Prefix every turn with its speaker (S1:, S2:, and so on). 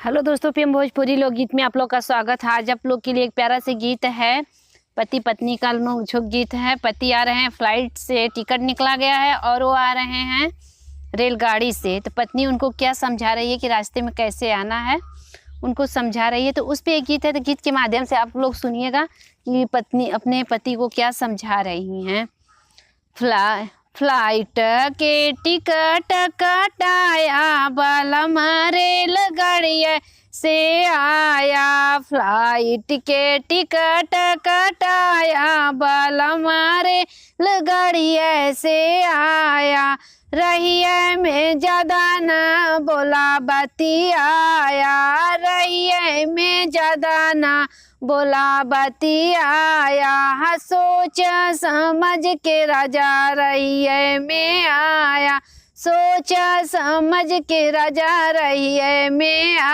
S1: Hello दोस्तों, PM Bhojpuri लोकगीत में आप लोग का स्वागत है। आज आप लोग के लिए एक प्यारा से गीत है, पति पत्नी का नोक-झोंक गीत है। पति आ रहे हैं, फ्लाइट से टिकट निकला गया है और वो आ रहे हैं रेलगाड़ी से। तो पत्नी उनको क्या समझा रही है कि रास्ते में कैसे आना है, उनको समझा रही है। तो उस पर एक गीत है, तो गीत के माध्यम से आप लोग सुनिएगा कि पत्नी अपने पति को क्या समझा रही हैं। फ्लाइट के टिकट कटाया, बलम रेलगाड़िया से आया। फ्लाइट के टिकट कटाया, बलम रेलगाड़िया से आया। रहिए में ज़्यादा न बोला बतियाया, रहिए में ज़्यादा न बोला बतियाया। सोच समझ के राजा रहिए में आया, सोच समझ के राजा रहिए में आया।